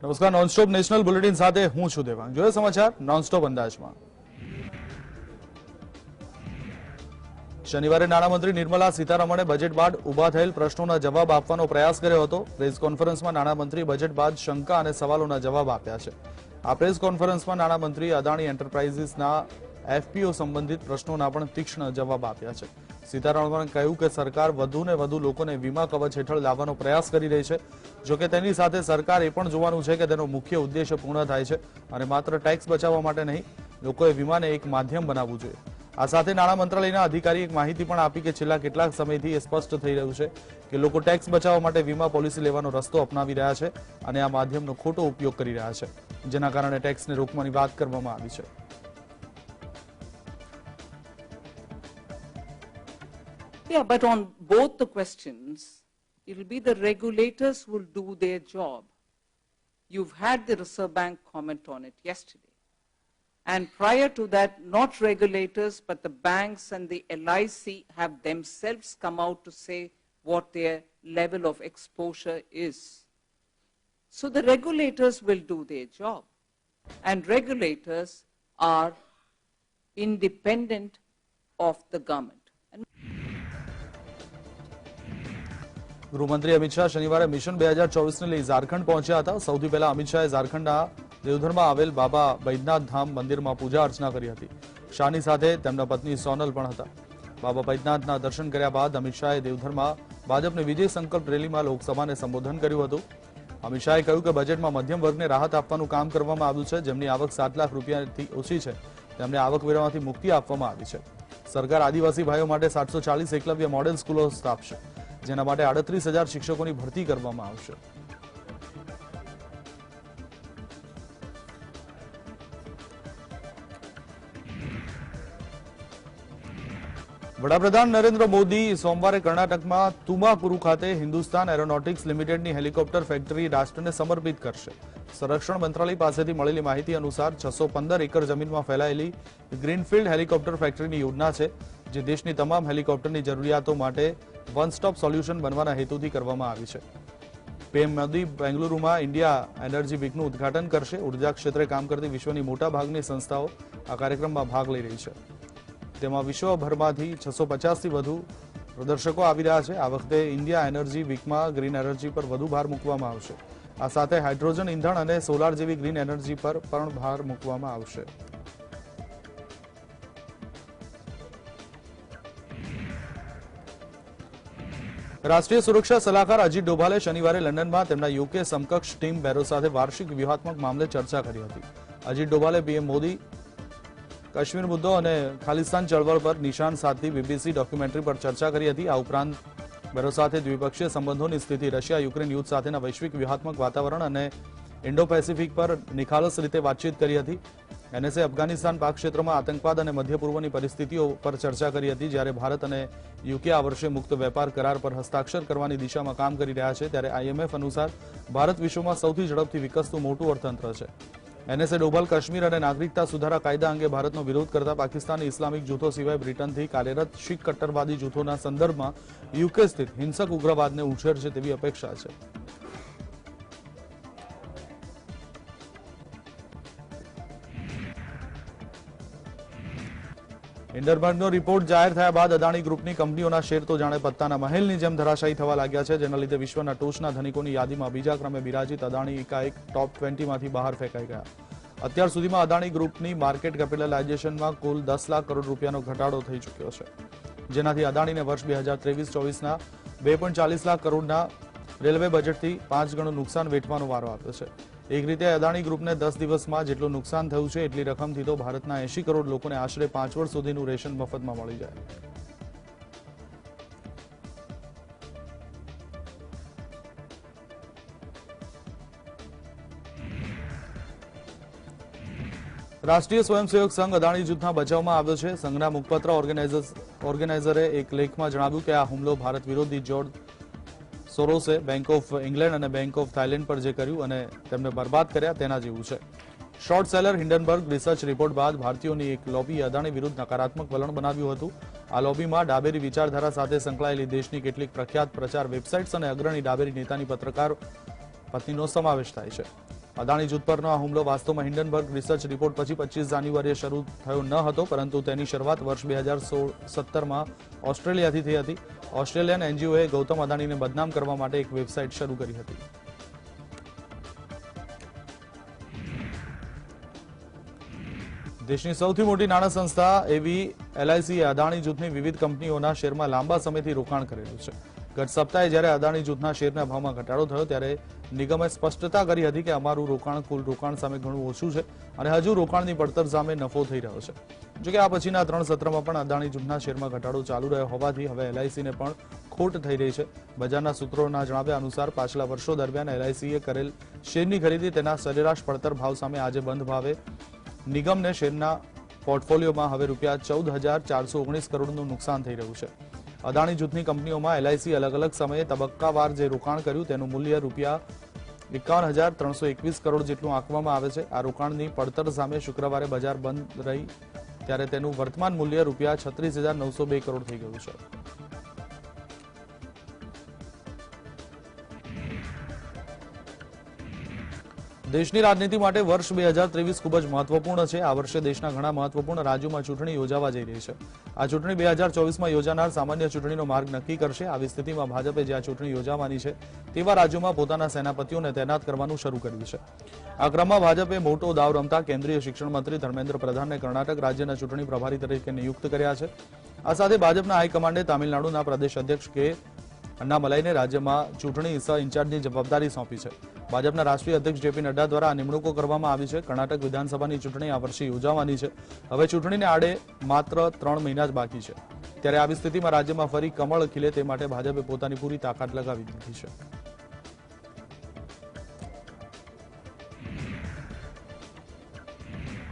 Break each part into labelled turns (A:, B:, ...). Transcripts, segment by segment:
A: નમસ્કાર, nonstop national bulletin સાથે હું છું દેવાંગ। જોઈએ સમાચાર નોનસ્ટોપ અંદાજમાં। શનિવારે નાણામંત્રી નિર્મલા સીતારમણે બજેટ બાદ ઉભા થયેલ પ્રશ્નોના જવાબ આપવાનો પ્રયાસ કર્યો હતો। પ્રેસ કોન્ફરન્સમાં નાણામંત્રી બજેટ બાદ શંકા અને સવાલોના જવાબ આપ્યા છે। આ પ્રેસ કોન્ફરન્સમાં નાણામંત્રી અદાણી એન્ટરપ્રાઇઝિસના એફપીઓ સંબંધિત પ્રશ્નોના પણ તીક્ષ્ણ જવાબ આપ્યા છે। સીતારમણે કહ્યું કે સરકાર વધુને વધુ લોકોને વીમા કવચ હેઠળ લાવવાનો પ્રયાસ કરી રહી છે। જો કે તેની સાથે સરકાર એ પણ જોવાનું છે કે તેનો મુખ્ય ઉદ્દેશ્ય પૂર્ણ થાય છે અને માત્ર ટેક્સ બચાવવા માટે નહીં, લોકોએ વીમાને એક માધ્યમ બનાવવું જોઈએ। આ સાથે નાણાં મંત્રાલયના અધિકારીએ એક માહિતી પણ આપી કે છેલ્લા કેટલાક સમયથી એ સ્પષ્ટ થઈ રહ્યું છે કે લોકો ટેક્સ બચાવવા માટે વીમા પોલિસી લેવાનો રસ્તો અપનાવી રહ્યા છે અને આ માધ્યમનો ખોટો ઉપયોગ કરી રહ્યા છે, જેના કારણે ટેક્સને રોકવાની વાત કરવામાં આવી છે।
B: Yeah, but on both the questions, it will be the regulators who will do their job. You've had the Reserve Bank comment on it yesterday. And prior to that, not regulators, but the banks and the LIC have themselves come out to say what their level of exposure is. So the regulators will do their job. And regulators are independent of the government.
A: ગૃહમંત્રી અમિત શાહ શનિવારે mission 2024ને લઈ ઝારખંડ પહોંચ્યા હતા। સૌથી પહેલા અમિત શાહે ઝારખંડના દેવધરમાં આવેલ બાબા બૈદ્યનાથ ધામ મંદિરમાં પૂજા અર્ચના કરી હતી। શાહની સાથે તેમના પત્ની સોનલ પણ હતા। બાબા બૈદ્યનાથના દર્શન કર્યા બાદ અમિત શાહે દેવધરમાં ભાજપની વિજય સંકલ્પ રેલીમાં લોકસભાને સંબોધન કર્યું હતું। અમિત શાહે કહ્યું કે બજેટમાં મધ્યમ વર્ગને રાહત આપવાનું કામ કરવામાં આવ્યું છે। જેમની આવક 7 લાખ રૂપિયાથી ઓછી છે તેમને આવકવેરામાંથી મુક્તિ આપવામાં આવી છે। સરકાર આદિવાસી ભાઈઓ માટે 740 એકલવ્ય મોડેલ સ્કૂલો સ્થાપશે, જેના માટે 38,000 શિક્ષકોની ભરતી કરવામાં આવશે। વડાપ્રધાન નરેન્દ્ર મોદી સોમવારે કર્ણાટકમાં તુમાકુરુ ખાતે હિન્દુસ્તાન એરોનોટિક્સ લિમિટેડની હેલિકોપ્ટર ફેક્ટરી રાષ્ટ્રને સમર્પિત કરશે। સંરક્ષણ મંત્રાલય પાસેથી મળેલી માહિતી અનુસાર 615 એકર જમીનમાં ફેલાયેલી ગ્રીનફિલ્ડ હેલિકોપ્ટર ફેક્ટરીની યોજના છે, જે દેશની તમામ હેલિકોપ્ટરની જરૂરિયાતો માટે વન સ્ટોપ સોલ્યુશન બનવાના હેતુથી કરવામાં આવી છે। પીએમ મોદી બેંગલુરુમાં ઇન્ડિયા એનર્જી વીકનું ઉદ્ઘાટન કરશે। ઉર્જા ક્ષેત્રે કામ કરતી વિશ્વની મોટાભાગની સંસ્થાઓ આ કાર્યક્રમમાં ભાગ લઈ રહી છે। તેમાં વિશ્વભરમાંથી 650થી વધુ પ્રદર્શકો આવી રહ્યા છે। આ વખતે ઇન્ડિયા એનર્જી વીકમાં ગ્રીન એનર્જી પર વધુ ભાર મૂકવામાં આવશે। આ સાથે હાઇડ્રોજન ઇંધણ અને સોલાર જેવી ગ્રીન એનર્જી પર પણ ભાર મૂકવામાં આવશે। રાષ્ટ્રીય સુરક્ષા સલાહકાર અજીત ડોભાલે શનિવારે લંડનમાં તેમના યુકે સમકક્ષ ટીમ બેરો સાથે વાર્ષિક વ્યૂહાત્મક મામલે ચર્ચા કરી હતી। અજીત ડોભાલે પીએમ મોદી, કાશ્મીર મુદ્દો અને ખાલિસ્તાન ચળવળ પર નિશાન સાધતી બીબીસી ડોક્યુમેન્ટરી પર ચર્ચા કરી હતી। આ ઉપરાંત બેરો સાથે દ્વિપક્ષીય સંબંધોની સ્થિતિ, રશિયા યુક્રેન યુદ્ધ સાથેના વૈશ્વિક વ્યૂહાત્મક વાતાવરણ અને ઇન્ડો પેસિફિક પર નિખાલસ રીતે વાતચીત કરી હતી। એનએસએ અફઘાનિસ્તાન પાક ક્ષેત્રમાં આતંકવાદ અને મધ્ય પૂર્વની પરિસ્થિતિઓ પર ચર્ચા કરી હતી। જ્યારે ભારત અને યુકે આ વર્ષે મુક્ત વેપાર કરાર પર હસ્તાક્ષર કરવાની દિશામાં કામ કરી રહ્યા છે, ત્યારે આઈએમએફ અનુસાર ભારત વિશ્વમાં સૌથી ઝડપથી વિકસતું મોટું અર્થતંત્ર છે। એનએસએ ડોભાલ કાશ્મીર અને નાગરિકતા સુધારા કાયદા અંગે ભારતનો વિરોધ કરતા પાકિસ્તાની ઇસ્લામિક જૂથો સિવાય બ્રિટનથી કાર્યરત શીખ કટ્ટરવાદી જૂથોના સંદર્ભમાં યુકે સ્થિત હિંસક ઉગ્રવાદને ઉછેરશે તેવી અપેક્ષા છે। હિન્ડનબર્ગનો રિપોર્ટ જાહેર થયા બાદ અદાણી ગ્રુપની કંપનીઓના શેર તો જાણે પત્તાના મહેલની જેમ ધરાશાયી થવા લાગ્યા છે, જેના લીધે વિશ્વના ટોચના ધનિકોની યાદીમાં બીજા ક્રમે બિરાજિત અદાણી એકાએક ટોપ 20માંથી બહાર ફેંકાઈ ગયા। અત્યાર સુધીમાં અદાણી ગ્રુપની માર્કેટ કેપિટલાઇઝેશનમાં કુલ 10 લાખ કરોડ રૂપિયાનો ઘટાડો થઈ ચૂક્યો છે, જેનાથી અદાણીને વર્ષ 2023-24ના 2.40 લાખ કરોડના રેલવે બજેટથી 5 ગણું નુકસાન વેઠવાનો વારો આવ્યો છે। એક રીતે અદાણી ગ્રુપને 10 દિવસમાં જેટલું નુકસાન થયું છે, એટલી રકમથી તો ભારતના 80 કરોડ લોકોને આશરે 5 વર્ષ સુધીનું રેશન મફતમાં મળી જાય। રાષ્ટ્રીય સ્વયંસેવક સંઘ અદાણી જૂથના બચાવમાં આવ્યો છે। સંઘના મુખપત્ર ઓર્ગેનાઇઝરે એક લેખમાં જણાવ્યું કે આ હુમલો ભારત વિરોધી જોર્જ સોરોસે બેંક ઓફ ઇંગ્લેન્ડ અને બેંક ઓફ થાઇલેન્ડ પર જે કર્યું અને તેમને બરબાદ કર્યા તેના જેવું છે। Short seller Hindenburg research report બાદ ભારતીયોની એક લોબીએ અદાણી વિરુદ્ધ નકારાત્મક વલણ બનાવ્યું હતું। આ લોબીમાં ડાબેરી વિચારધારા સાથે સંકળાયેલી દેશની કેટલીક પ્રખ્યાત પ્રચાર વેબસાઇટ્સ અને અગ્રણી ડાબેરી નેતાની પત્રકાર પત્નીનો સમાવેશ થાય છે। અદાણી જૂથ પરનો આ હુમલો વાસ્તવમાં હિન્ડનબર્ગ રિસર્ચ રિપોર્ટ પછી 25 જાન્યુઆરીએ શરૂ થયો ન હતો, પરંતુ તેની શરૂઆત વર્ષ 2017માં ઓસ્ટ્રેલિયાથી થઈ હતી. ઓસ્ટ્રેલિયન એનજીઓએ ગૌતમ અદાણીને બદનામ કરવા માટે એક વેબસાઇટ શરૂ કરી હતી. દેશની સૌથી મોટી નાણાં સંસ્થા એવી એલઆઈસીએ અદાણી જૂથની વિવિધ કંપનીઓના શેરમાં લાંબા સમયથી રોકાણ કરેલું છે. ગત સપ્તાહે જ્યારે અદાણી જૂથના શેરના ભાવમાં ઘટાડો થયો ત્યારે નિગમે સ્પષ્ટતા કરી હતી કે અમારું રોકાણ કુલ રોકાણ સામે ઘણું ઓછું છે અને હજુ રોકાણની પડતર સામે નફો થઈ રહ્યો છે. જોકે આ પછીના 3 સત્રમાં પણ અદાણી જૂથના શેરમાં ઘટાડો ચાલુ રહ્યો હોવાથી હવે એલઆઈસીને પણ ખોટ થઈ રહી છે. બજારના સૂત્રોના જણાવ્યા અનુસાર પાછલા વર્ષો દરમિયાન એલઆઈસીએ કરેલ શેરની ખરીદી તેના સરેરાશ પડતર ભાવ સામે આજે બંધ ભાવે નિગમને શેરના પોર્ટફોલિયોમાં હવે રૂપિયા 14,419 કરોડનું નુકસાન થઈ રહ્યું છે. અદાણી જૂથની કંપનીઓમાં એલઆઈસી અલગ અલગ સમયે તબક્કાવાર જે રોકાણ કર્યું તેનું મૂલ્ય રૂપિયા 51,321 કરોડ જેટલું આંકવામાં આવે છે. આ રોકાણની પડતર સામે શુક્રવારે બજાર બંધ રહી ત્યારે તેનું વર્તમાન મૂલ્ય રૂપિયા 36,902 કરોડ થઈ ગયું છે. દેશની રાજનીતિ માટે વર્ષ 2023 ખૂબ જ મહત્વપૂર્ણ છે. આ વર્ષે દેશના ઘણા મહત્વપૂર્ણ રાજ્યોમાં ચૂંટણી યોજાવા જઈ રહી છે. આ ચૂંટણી 2024માં યોજાનાર સામાન્ય ચૂંટણીનો માર્ગ નક્કી કરશે. આવી સ્થિતિમાં ભાજપે જ્યાં ચૂંટણી યોજાવાની છે તેવા રાજ્યોમાં પોતાના સેનાપતિઓને તૈનાત કરવાનું શરૂ કર્યું છે. આ ક્રમમાં ભાજપે મોટો દાવ રમતા કેન્દ્રીય શિક્ષણ મંત્રી ધર્મેન્દ્ર પ્રધાનને કર્ણાટક રાજ્યના ચૂંટણી પ્રભારી તરીકે નિયુક્ત કર્યા છે. આ સાથે ભાજપના હાઈકમાન્ડે તામિલનાડુના પ્રદેશ અધ્યક્ષ કે અન્નામલાઈને રાજ્યમાં ચૂંટણી સહ ઇન્ચાર્જની જવાબદારી સોંપી છે. ભાજપના રાષ્ટ્રીય અધ્યક્ષ જેપી નડ્ડા દ્વારા આ નિમણૂકો કરવામાં આવી છે. કર્ણાટક વિધાનસભાની ચૂંટણી આ વર્ષે યોજાવાની છે. હવે ચૂંટણીને આડે માત્ર 3 મહિના જ બાકી છે. ત્યારે આવી સ્થિતિમાં રાજ્યમાં ફરી કમળ ખીલે તે માટે ભાજપે પોતાની પૂરી તાકાત લગાવી દીધી છે.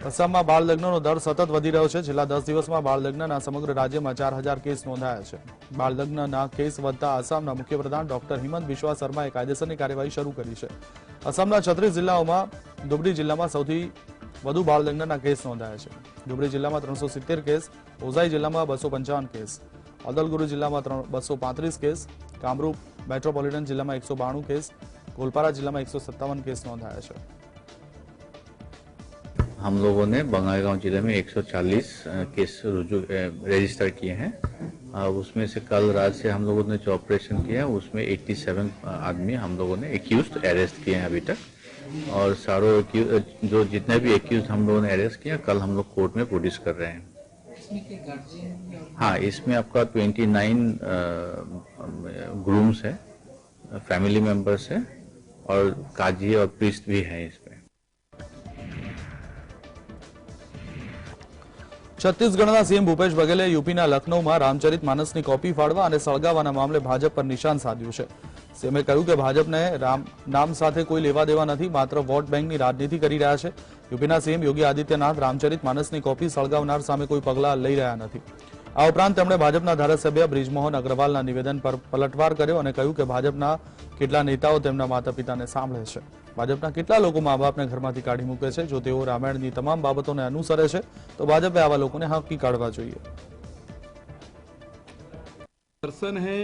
A: અસમમાં બાળ લગ્નનો દર સતત વધી રહ્યો છે. છેલ્લા 10 દિવસમાં બાળ લગ્નના સમગ્ર રાજ્યમાં 4,000 કેસ નોંધાયા છે. બાળ લગ્નના કેસ વધતા આસામના મુખ્યપ્રધાન ડોક્ટર હિમંત બિસ્વા શર્માએ કાયદેસરની કાર્યવાહી શરૂ કરી છે. અસમના 36 જિલ્લાઓમાં ધુબરી જિલ્લામાં સૌથી વધુ બાળ લગ્નના કેસ નોંધાયા છે. ધુબરી જિલ્લામાં 370 કેસ, ઓઝાઈ જિલ્લામાં 255 કેસ, અદલગુરુ જિલ્લામાં 235 કેસ, કામરૂપ મેટ્રોપોલિટન જિલ્લામાં 192 કેસ, ગોલપારા જિલ્લામાં 157 કેસ નોંધાયા છે.
C: हम लोगों ने बंगाईगांव जिले में 140 केस रजिस्टर किए हैं. उसमें से कल रात से हम लोगों ने जो ऑपरेशन किया है उसमें 87 आदमी हम लोगों ने एक्यूज्ड अरेस्ट किए हैं अभी तक. और सारों जो जितने भी एक्यूज्ड हम लोगों ने अरेस्ट किया कल हम लोग कोर्ट में प्रोड्यूस कर रहे हैं. हाँ, इसमें आपका 29 ग्रूम्स है, फैमिली मेंबर्स है और काजी और प्रीस्ट भी है इसमें.
A: છત્તીસગઢના સીએમ ભૂપેશ બઘેલે યુપીના લખનૌમાં રામચરિત માનસની કોપી ફાડવા અને સળગાવવાના મામલે ભાજપ પર નિશાન સાધ્યું છે. સીએમએ કહ્યું કે ભાજપને નામ સાથે કોઈ લેવા દેવા નથી, માત્ર વોટ બેંકની રાજનીતિ કરી રહ્યા છે. યુપીના સીએમ યોગી આદિત્યનાથ રામચરિત માનસની કોપી સળગાવનાર સામે કોઈ પગલાં લઈ રહ્યા નથી. આ ઉપરાંત તેમણે ભાજપના ધારાસભ્ય બ્રિજમોહન અગ્રવાલના નિવેદન પર પલટવાર કર્યો અને કહ્યું કે ભાજપના કેટલા નેતાઓ તેમના માતા પિતાને સાંભળે છે. ભાજપના કેટલા લોકો મા બાપને ઘરમાંથી કાઢી મૂકે છે. જો તેઓ રામાયણની તમામ બાબતોને અનુસરે છે તો ભાજપે આવા લોકોને હાંકી કાઢવા જોઈએ.
D: दर्शन है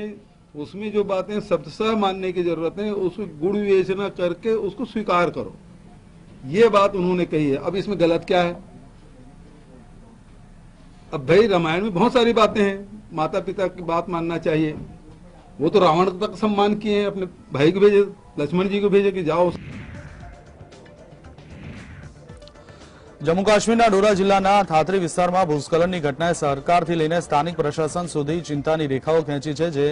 D: उसमें जो बातें शब्दशः मानने की जरूरत है उसको गुण विवेचना करके उसको स्वीकार करो, ये बात उन्होंने कही है. अब इसमें गलत क्या है? अब भाई रामायण में बहुत सारी बातें हैं, माता पिता की बात मानना चाहिए. वो तो रावण तक सम्मान किए हैं, अपने भाई को भेजे, लक्ष्मण जी को भेजे कि जाओ.
A: જમ્મુ કાશ્મીરના ડોરા જિલ્લાના થાથરી વિસ્તારમાં ભૂસ્ખલનની ઘટનાએ સરકારથી લઈને સ્થાનિક પ્રશાસન સુધી ચિંતાની રેખાઓ ખેંચી છે. જે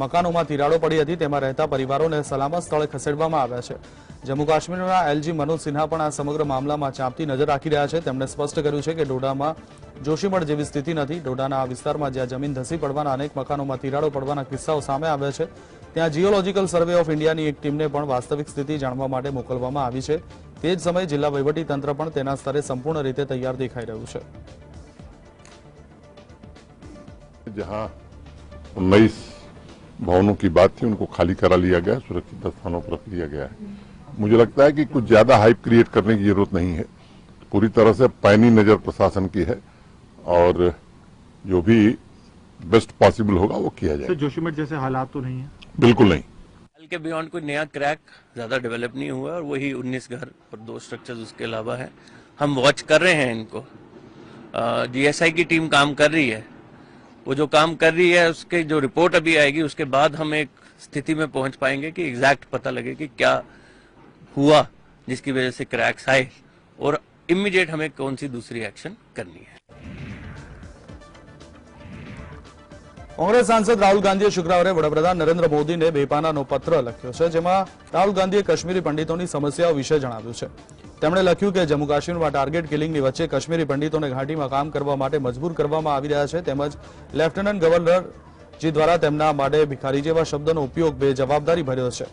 A: મકાનોમાં તિરાડો પડી હતી તેમાં રહેતા પરિવારોને સલામત સ્થળે ખસેડવામાં આવ્યા છે. જમ્મુ કાશ્મીરના એલજી મનોજ સિન્હા પણ આ સમગ્ર મામલામાં ચાંપતી નજર રાખી રહ્યા છે. તેમણે સ્પષ્ટ કર્યું છે કે ડોડામાં જોશીમઠ જેવી સ્થિતિ નથી. ડોડાના આ વિસ્તારમાં જ્યાં જમીન ધસી પડવાના અનેક મકાનોમાં તિરાડો પડવાના કિસ્સાઓ સામે આવ્યા છે, ત્યાં જીઓલોજીકલ સર્વે ઓફ ઇન્ડિયાની એક ટીમને પણ વાસ્તવિક સ્થિતિ જાણવા માટે મોકલવામાં આવી છે. તે જ સમયે જિલ્લા વહીવટી તંત્ર પણ તેના સ્તરે સંપૂર્ણ રીતે તૈયાર દેખાઈ રહ્યું છે.
E: जहां 19 भवनों की बात थी उनको खाली करा लिया गया, सुरक्षित स्थानों पर रख लिया गया है. मुझे लगता है कि कुछ ज्यादा हाइप क्रिएट करने की जरूरत नहीं है. पूरी तरह से पैनी नजर प्रशासन की है और जो भी बेस्ट पॉसिबल होगा वो किया जाए.
F: जोशीमठ जैसे हालात तो नहीं है?
E: बिल्कुल नहीं.
F: के बियॉन्ड कोई नया क्रैक ज्यादा डेवलप नहीं हुआ और वही 19 घर और 2 स्ट्रक्चर्स उसके अलावा है। हम वॉच कर रहे हैं इनको। DSI की टीम काम कर रही है। वो जो काम कर रही है उसके जो रिपोर्ट अभी आएगी उसके बाद हम एक स्थिति में पहुंच पाएंगे कि एग्जैक्ट पता लगे कि क्या हुआ जिसकी वजह से क्रैक्स आए और इमीडिएट हमें कौन सी दूसरी एक्शन करनी है।
A: કોંગ્રેસ સાંસદ રાહુલ ગાંધીએ શુક્રવારે વડાપ્રધાન નરેન્દ્ર મોદીને 2 પાનાનો પત્ર લખ્યો છે, જેમાં રાહુલ ગાંધીએ કાશ્મીરી પંડિતોની સમસ્યાઓ વિશે જણાવ્યું છે। તેમણે લખ્યું કે જમ્મુ કાશ્મીરમાં ટાર્ગેટ કિલિંગની વચ્ચે કાશ્મીરી પંડિતોને ઘાટીમાં કામ કરવા માટે મજબૂર કરવામાં આવી રહ્યા છે, તેમજ લેફ્ટનન્ટ ગવર્નરજી દ્વારા તેમના માટે ભિખારી જેવા શબ્દનો ઉપયોગ બેજવાબદારી ભર્યો છે।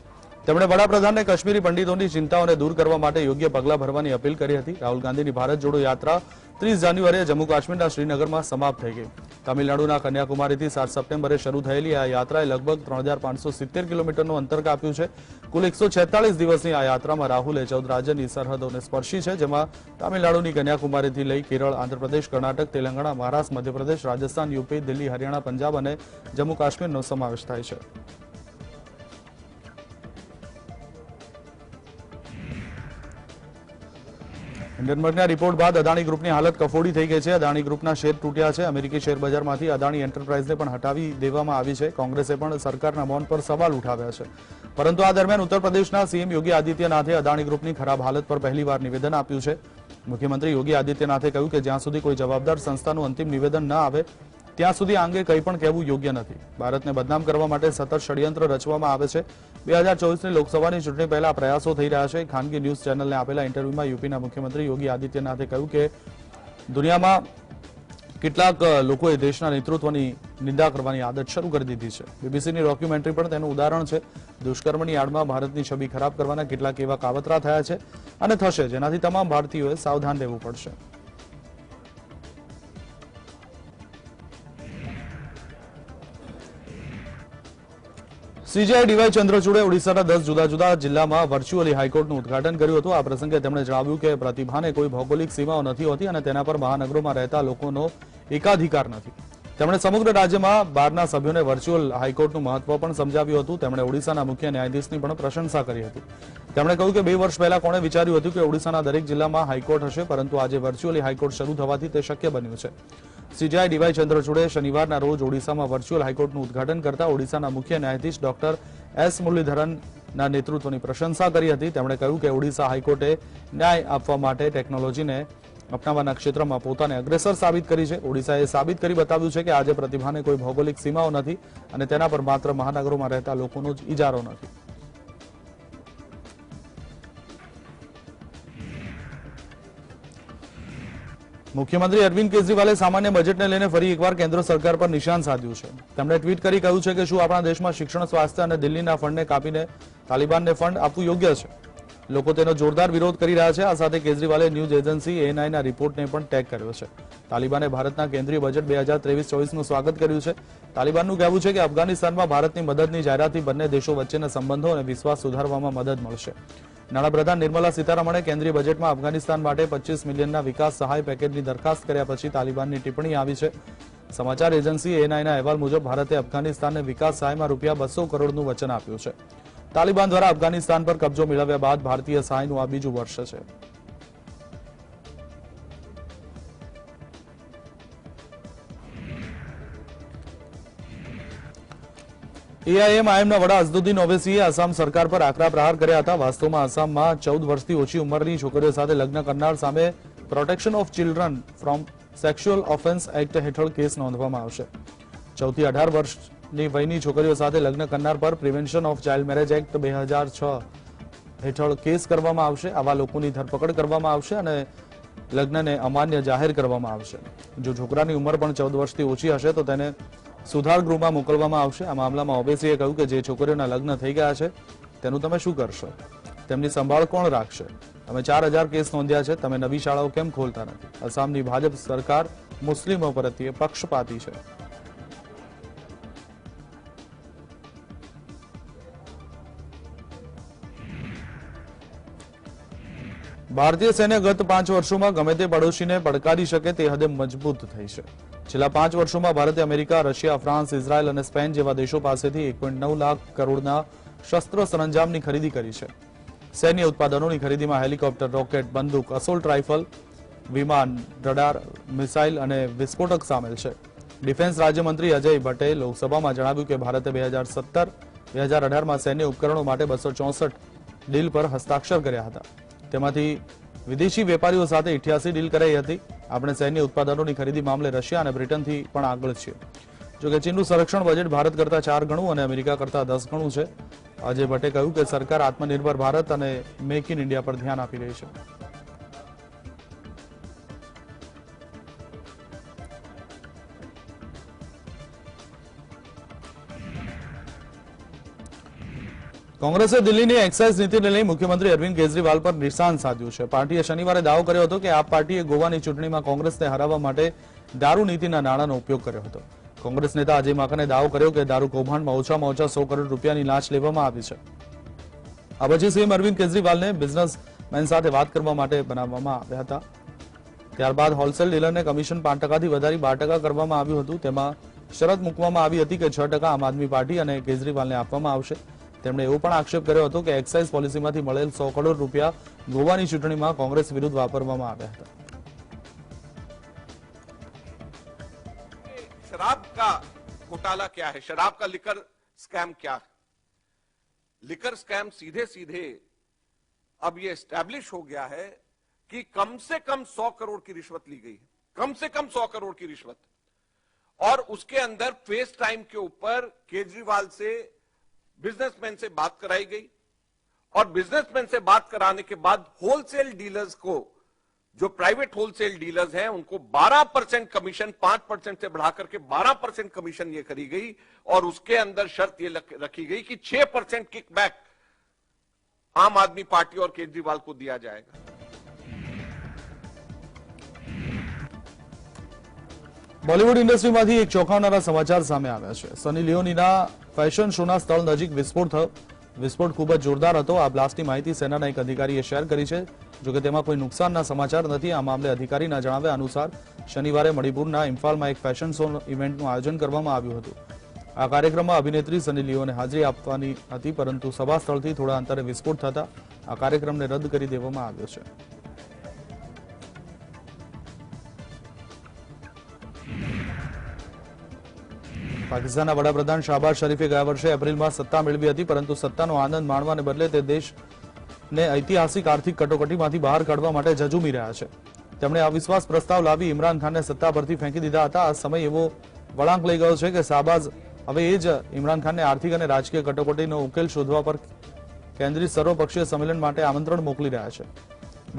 A: તેમણે વડાપ્રધાનને કાશ્મીરી પંડિતોની ચિંતાઓને દૂર કરવા માટે યોગ્ય પગલાં ભરવાની અપીલ કરી હતી। રાહુલ ગાંધીની ભારત જોડો યાત્રા 30 જાન્યુઆરીએ જમ્મુ કાશ્મીરના શ્રીનગરમાં સમાપ્ત થઈ ગઈ। તમિલનાડુના કન્યાકુમારીથી 7 સપ્ટેમ્બરે શરૂ થયેલી આ યાત્રાએ લગભગ 3570 કિલોમીટરનું અંતર કાપ્યું છે। કુલ 146 દિવસની આ યાત્રામાં રાહુલે 14 રાજ્યની સરહદોને સ્પર્શી છે, જેમાં તમિલનાડુની કન્યાકુમારીથી લઈ કેરળ, આંધ્રપ્રદેશ, કર્ણાટક, તેલંગાણા, મહારાષ્ટ્ર, મધ્યપ્રદેશ, રાજસ્થાન, યુપી, દિલ્હી, હરિયાણા, પંજાબ અને જમ્મુ કાશ્મીરનો સમાવેશ થાય છે। હિન્ડનબર્ગના રિપોર્ટ બાદ અદાણી ગ્રુપની હાલત કફોડી થઈ ગઈ છે। અદાણી ગ્રુપના શેર તૂટ્યા છે। અમેરિકી શેર બજારમાંથી અદાણી એન્ટરપ્રાઇઝને પણ હટાવી દેવામાં આવી છે। કોંગ્રેસે પણ સરકારના મૌન પર સવાલ ઉઠાવ્યા છે, પરંતુ આ દરમિયાન ઉત્તર પ્રદેશના સીએમ યોગી આદિત્યનાથે અદાણી ગ્રુપની ખરાબ હાલત પર પહેલીવાર નિવેદન આપ્યું છે। મુખ્યમંત્રી યોગી આદિત્યનાથે કહ્યું કે જ્યાં સુધી કોઈ જવાબદાર સંસ્થાનું અંતિમ નિવેદન ન આવે ત્યાં સુધી આ અંગે કંઈ પણ કહેવું યોગ્ય નથી। ભારતને બદનામ કરવા માટે સતત ષડયંત્ર રચવામાં આવે છે। 2024ની લોકસભાની ચૂંટણી પહેલા પ્રયાસો થઈ રહ્યા છે। ખાનગી ન્યૂઝ ચેનલને આપેલા ઇન્ટરવ્યુમાં યુપીના મુખ્યમંત્રી યોગી આદિત્યનાથે કહ્યું કે દુનિયામાં કેટલાક લોકોએ દેશના નેતૃત્વની નિંદા કરવાની આદત શરૂ કરી દીધી છે। બીબીસીની ડોક્યુમેન્ટરી પણ તેનું ઉદાહરણ છે। દુષ્કર્મની આડમાં ભારતની છબી ખરાબ કરવાના કેટલાક એવા કાવતરા થયા છે અને થશે, જેનાથી તમામ ભારતીયોએ સાવધાન રહેવું પડશે। સીજેઆઈ ડીવાય ચંદ્રચૂડે ઓડિશાના 10 જુદા જુદા જિલ્લામાં વર્ચ્યુઅલી હાઈકોર્ટનું ઉદઘાટન કર્યું હતું। આ પ્રસંગે તેમણે જણાવ્યું કે પ્રતિભાને કોઈ ભૌગોલિક સીમાઓ નથી હોતી અને તેના પર મહાનગરોમાં રહેતા લોકોનો એકાધિકાર નથી। તેમણે સમગ્ર રાજ્યમાં 12ના સભ્યોને વર્ચ્યુઅલ હાઈકોર્ટનું મહત્વ પણ સમજાવ્યું હતું। તેમણે ઓડિશાના મુખ્ય ન્યાયાધીશની પણ પ્રશંસા કરી હતી। તેમણે કહ્યું કે 2 વર્ષ પહેલા કોણે વિચાર્યું હતું કે ઓડિશાના દરેક જિલ્લામાં હાઈકોર્ટ હશે, પરંતુ આજે વર્ચ્યુઅલી હાઈકોર્ટ શરૂ થવાથી તે શક્ય બન્યું છે। સીજેઆઈ ડીવાય ચંદ્રચૂડે શનિવારના રોજ ઓડિશામાં વર્ચ્યુઅલ હાઈકોર્ટનું ઉદઘાટન કરતા ઓડિશાના મુખ્ય ન્યાયાધીશ ડોક્ટર એસ મુરલીધરનના નેતૃત્વની પ્રશંસા કરી હતી। તેમણે કહ્યું કે ઓડિશા હાઈકોર્ટે ન્યાય આપવા માટે ટેકનોલોજીને અપનાવવાના ક્ષેત્રમાં પોતાને અગ્રેસર સાબિત કરી છે। ઓડિશાએ સાબિત કરી બતાવ્યું છે કે આજે પ્રતિભાને કોઈ ભૌગોલિક સીમાઓ નથી અને તેના પર માત્ર મહાનગરોમાં રહેતા લોકોનો જ ઇજારો નથી। મુખ્યમંત્રી અરવિંદ કેજરીવાલે સામાન્ય બજેટને લઈને ફરી એકવાર કેન્દ્ર સરકાર પર નિશાન સાધ્યું છે। તેમણે ટ્વીટ કરી કહ્યું છે કે શું આપણા દેશમાં શિક્ષણ, સ્વાસ્થ્ય અને દિલ્હીના ફંડને કાપીને તાલિબાનને ફંડ આપવું યોગ્ય છે? લોકો તેનો જોરદાર વિરોધ કરી રહ્યા છે। આ સાથે કેજરીવાલે ન્યૂઝ એજન્સી ANIના રિપોર્ટને પણ ટેગ કર્યો છે। તાલિબાને ભારતના કેન્દ્રીય બજેટ 2023-24નું સ્વાગત કર્યું છે। તાલિબાનનું કહેવું છે કે અફઘાનિસ્તાનમાં ભારતની મદદની જાહેરાતથી બંને દેશો વચ્ચેના સંબંધો અને વિશ્વાસ સુધારવામાં મદદ મળશે। નાણાપ્રધાન નિર્મલા સીતારમણે કેન્દ્રીય બજેટમાં અફઘાનિસ્તાન માટે 25 મિલિયનના વિકાસ સહાય પેકેજની દરખાસ્ત કર્યા પછી તાલિબાનની ટિપ્પણી આવી છે। સમાચાર એજન્સી ANIના અહેવાલ મુજબ ભારતે અફઘાનિસ્તાનને વિકાસ સહાયમાં ₹200 કરોડનું વચન આપ્યું છે। તાલિબાન દ્વારા અફઘાનિસ્તાન પર કબજો મેળવ્યા બાદ ભારતીય સહાયનું આ બીજું વર્ષ છે। AIMIMના વડા અઝદુદ્દીન ઓવૈસીએ આસામ સરકાર પર આકરા પ્રહાર કર્યા હતા। વાસ્તવમાં આસામમાં 14 વર્ષથી ઓછી ઉંમરની છોકરીઓ સાથે લગ્ન કરનાર સામે protection of children from sexual offence act હેઠળ કેસ નોંધવામાં આવશે। 14 થી 18 વર્ષની વયની છોકરીઓ સાથે લગ્ન કરનાર પર prevention of child marriage act 2006 હેઠળ કેસ કરવામાં આવશે। આવા લોકોની ધરપકડ કરવામાં આવશે અને લગ્નને અમાન્ય જાહેર કરવામાં આવશે। જો છોકરાની ઉંમર પણ 14 વર્ષથી ઓછી હશે તો તેને સુધાર ગૃહમાં મોકલવામાં આવશે। આ મામલામાં ઓવૈસીએ કહ્યું કે જે છોકરીઓના લગ્ન થઈ ગયા છે તેનું તમે શું કરશો? તેમની સંભાળ કોણ રાખશે? તમે 4000 કેસ નોંધ્યા છે, તમે નવી શાળાઓ કેમ ખોલતા નથી? આસામની ભાજપ સરકાર મુસ્લિમો પ્રત્યે પક્ષપાતી છે। ભારતીય સૈન્ય ગત 5 વર્ષોમાં ગમે તે પડોશીને પડકારી શકે તે હદે મજબૂત થઈ છે। છેલ્લા 5 વર્ષોમાં ભારતે અમેરિકા, રશિયા, ફ્રાન્સ, ઇઝરાયલ અને સ્પેન જેવા દેશો પાસેથી 1.9 લાખ કરોડના શસ્ત્ર સરંજામની ખરીદી કરી છે. સૈન્ય ઉત્પાદનોની ખરીદીમાં હેલિકોપ્ટર, રોકેટ, બંદૂક, અસોલ્ટ રાઇફલ, વિમાન, રડાર, મિસાઇલ અને વિસ્ફોટક સામેલ છે. ડિફેન્સ રાજ્યમંત્રી અજય ભટ્ટે લોકસભામાં જણાવ્યું કે ભારતે 2017-2018માં સૈન્ય ઉપકરણો માટે 264 ડીલ પર હસ્તાક્ષર કર્યા હતા. તેમાંથી વિદેશી વેપારીઓ સાથે 88 ડીલ કરાઈ હતી. આપણે સૈન્ય ઉત્પાદનોની ખરીદી મામલે રશિયા અને બ્રિટનથી પણ આગળ છીએ. જોકે ચીનનું સંરક્ષણ બજેટ ભારત કરતા 4 ગણું અને અમેરિકા કરતા 10 ગણું છે. અજય ભટ્ટે કહ્યું કે સરકાર આત્મનિર્ભર ભારત અને મેક ઇન ઇન્ડિયા પર ધ્યાન આપી રહી છે. કોંગ્રેસે દિલ્હીની એક્સાઇઝ નીતિને લઈ મુખ્યમંત્રી અરવિંદ કેજરીવાલ પર નિશાન સાધ્યું છે. પાર્ટીએ શનિવારે દાવો કર્યો હતો કે આપ પાર્ટીએ ગોવાની ચૂંટણીમાં કોંગ્રેસને હરાવવા માટે દારૂ નીતિના નાણાંનો ઉપયોગ કર્યો હતો. કોંગ્રેસ નેતા અજય માકને દાવો કર્યો કે દારૂ કૌભાંડમાં ઓછામાં ઓછા 100 કરોડ રૂપિયાની લાંચ લેવામાં આવી છે. આ પછી સીએમ અરવિંદ કેજરીવાલને બિઝનેસમેન સાથે વાત કરવા માટે બનાવવામાં આવ્યા હતા. ત્યારબાદ હોલસેલ ડીલરને કમિશન 5%થી વધારી 12% કરવામાં આવ્યું હતું. તેમાં શરત મૂકવામાં આવી હતી કે 6% આમ આદમી પાર્ટી અને કેજરીવાલને આપવામાં આવશે. તેમણે એવો પણ આક્ષેપ કર્યો હતો કે એક્સાઇઝ પોલિસીમાંથી મળેલ 100 કરોડ રૂપિયા ગોવાની ચૂંટણીમાં કોંગ્રેસ વિરુદ્ધ વાપરવામાં આવ્યા હતા.
G: शराब का घोटाला क्या है, शराब का लिकर स्कैम क्या है? लिकर स्कैम सीधे सीधे अब ये एस्टैब्लिश हो गया है कि कम से कम 100 करोड़ की रिश्वत ली गई है, कम से कम 100 करोड़ की रिश्वत, और उसके अंदर फेस टाइम के ऊपर केजरीवाल से बिजनेसमैन से बात कराई गई, और बिजनेसमैन से बात कराने के बाद होलसेल डीलर्स को, जो प्राइवेट होलसेल डीलर्स हैं, उनको 12% कमीशन 5% से बढ़ाकर के 12% कमीशन ये करी गई, और उसके अंदर शर्त ये रखी गई कि 6% किकबैक आम आदमी पार्टी और केजरीवाल को दिया जाएगा.
A: બોલિવૂડ ઇન્ડસ્ટ્રીમાંથી એક ચોંકાવનારા સમાચાર સામે આવ્યા છે. સની લિયોનીના ફેશન શોના સ્થળ નજીક વિસ્ફોટ થયો. વિસ્ફોટ ખૂબ જ જોરદાર હતો. આ બ્લાસ્ટની માહિતી સેનાના એક અધિકારીએ શેર કરી છે. જોકે તેમાં કોઈ નુકસાનના સમાચાર નથી. આ મામલે અધિકારીના જણાવ્યા અનુસાર શનિવારે મણિપુરના ઇમ્ફાલમાં એક ફેશન શો ઇવેન્ટનું આયોજન કરવામાં આવ્યું હતું. આ કાર્યક્રમમાં અભિનેત્રી સની લિયોને હાજરી આપવાની હતી, પરંતુ સભા સ્થળથી થોડા અંતરે વિસ્ફોટ થતા આ કાર્યક્રમને રદ કરી દેવામાં આવ્યો છે. પાકિસ્તાનના વડાપ્રધાન શાહબાઝ શરીફે ગયા વર્ષે એપ્રિલમાં સત્તા મેળવી હતી, પરંતુ સત્તાનો આનંદ માણવાને બદલે તે દેશને ઐતિહાસિક આર્થિક કટોકટીમાંથી બહાર કાઢવા માટે ઝઝૂમી રહ્યા છે. તેમણે અવિશ્વાસ પ્રસ્તાવ લાવી ઇમરાન ખાનને સત્તા પરથી ફેંકી દીધા હતા. આ સમય એવો વળાંક લઈ ગયો છે કે શાહબાઝ હવે એ જ ઇમરાન ખાનને આર્થિક અને રાજકીય કટોકટીનો ઉકેલ શોધવા પર કેન્દ્રિત સર્વપક્ષીય સંમેલન માટે આમંત્રણ મોકલી રહ્યા છે.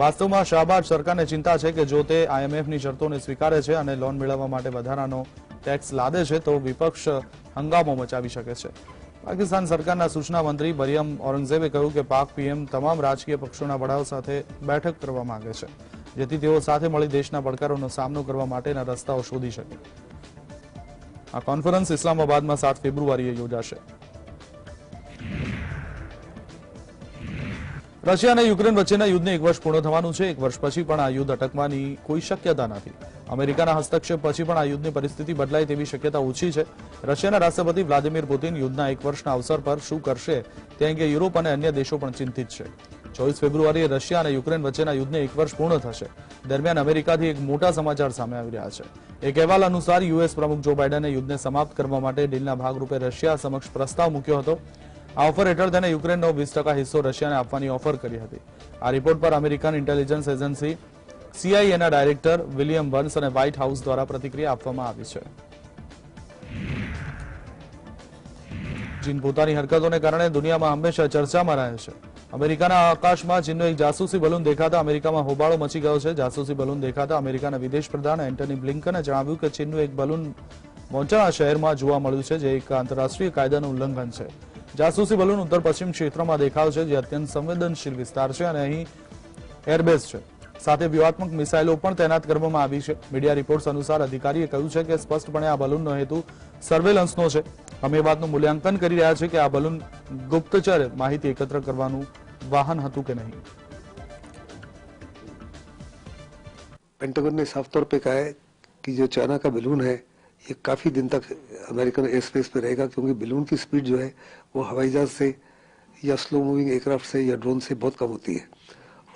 A: વાસ્તવમાં શાહબાઝ સરકારને ચિંતા છે કે જો તે આઈએમએફની શરતોને સ્વીકારે છે અને લોન મેળવવા માટે વધારાનો ટેક્સ લાદે છે તો વિપક્ષ હંગામો મચાવી શકે છે. પાકિસ્તાન સરકારના સૂચના મંત્રી મરિયમ ઔરંગઝેબે કહ્યું કે પાક પીએમ તમામ રાજકીય પક્ષોના વડાઓ સાથે બેઠક કરવા માંગે છે, જેથી તેઓ સાથે મળી દેશના પડકારોનો સામનો કરવા માટેના રસ્તાઓ શોધી શકે. આ કોન્ફરન્સ ઇસ્લામાબાદમાં 7 ફેબ્રુઆરીએ યોજાશે. રશિયા અને યુક્રેન વચ્ચેના યુદ્ધને 1 વર્ષ પૂર્ણ થવાનું છે. 1 વર્ષ પછી પણ આ યુદ્ધ અટકવાની કોઈ શક્યતા નથી. અમેરિકાના હસ્તક્ષેપ પછી પણ આ યુદ્ધની પરિસ્થિતિ બદલાય તેવી શક્યતા ઓછી છે. રશિયાના રાષ્ટ્રપતિ વ્લાદિમીર પુતિન યુદ્ધના 1 વર્ષના અવસર પર શું કરશે તે અંગે યુરોપ અને અન્ય દેશો પણ ચિંતિત છે. 24 ફેબ્રુઆરીએ રશિયા અને યુક્રેન વચ્ચેના યુદ્ધને 1 વર્ષ પૂર્ણ થશે. દરમિયાન અમેરિકાથી એક મોટા સમાચાર સામે આવી રહ્યા છે. એક અહેવાલ અનુસાર યુએસ પ્રમુખ જો બાઇડને યુદ્ધને સમાપ્ત કરવા માટે ડીલના ભાગરૂપે રશિયા સમક્ષ પ્રસ્તાવ મૂક્યો હતો. આ ઓફર હેઠળ તેને યુક્રેનનો 20% હિસ્સો રશિયાને આપવાની ઓફર કરી હતી. આ રિપોર્ટ પર અમેરિકન ઇન્ટેલિજન્સ એજન્સી સીઆઈએના ડાયરેક્ટર વિલિયમ બર્ન્સ અને વ્હાઇટ હાઉસ દ્વારા પ્રતિક્રિયા આપવામાં આવી છે. ચીન પોતાની હરકતોને કારણે દુનિયામાં હંમેશા ચર્ચામાં રહે છે. અમેરિકાના આકાશમાં ચીનનો એક જાસૂસી બલૂન દેખાતા અમેરિકામાં હોબાળો મચી ગયો છે. જાસૂસી બલૂન દેખાતા અમેરિકાના વિદેશ પ્રધાન એન્ટની બ્લિંકને જણાવ્યું કે ચીનનું એક બલૂન મોન્ટાના શહેરમાં જોવા મળ્યું છે, જે એક આંતરરાષ્ટ્રીય કાયદાનું ઉલ્લંઘન છે. જાસૂસી બલૂન ઉત્તર પશ્ચિમ ક્ષેત્રમાં દેખાવ છે, જે અત્યંત સંવેદનશીલ વિસ્તાર છે અને અહીં એરબેઝ છે. સાથે વ્યૂહાત્મક મિસાઇલો પણ તૈનાત કરવામાં આવી છે. મીડિયા રિપોર્ટ્સ અનુસાર અધિકારીએ કહ્યું છે કે સ્પષ્ટપણે આ બલૂનનો હેતુ સર્વેલન્સનો છે. અમે એ વાતનું મૂલ્યાંકન કરી રહ્યા છીએ કે આ બલૂન ગુપ્તચર માહિતી એકત્ર કરવાનું વાહન હતું કે નહીં.
H: पेंटागन ने साफ तौर पे कहा है कि जो चाइना का बलून है ये काफी दिन तक अमेरिकन एयर स्पेस पे रहेगा, क्योंकि बलून की स्पीड जो है वो हवाई जहाज से या स्लो मूविंग एयरक्राफ्ट से या ड्रोन से बहुत कम होती है,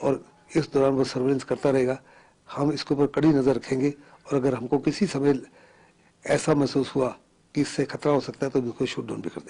H: और इस दौरान वो सर्वेलेंस करता रहेगा। हम इसके ऊपर कड़ी नजर रखेंगे, और अगर हमको किसी समय ऐसा महसूस हुआ कि इससे खतरा हो सकता है तो बिल्कुल शूट डाउन भी कर देंगे।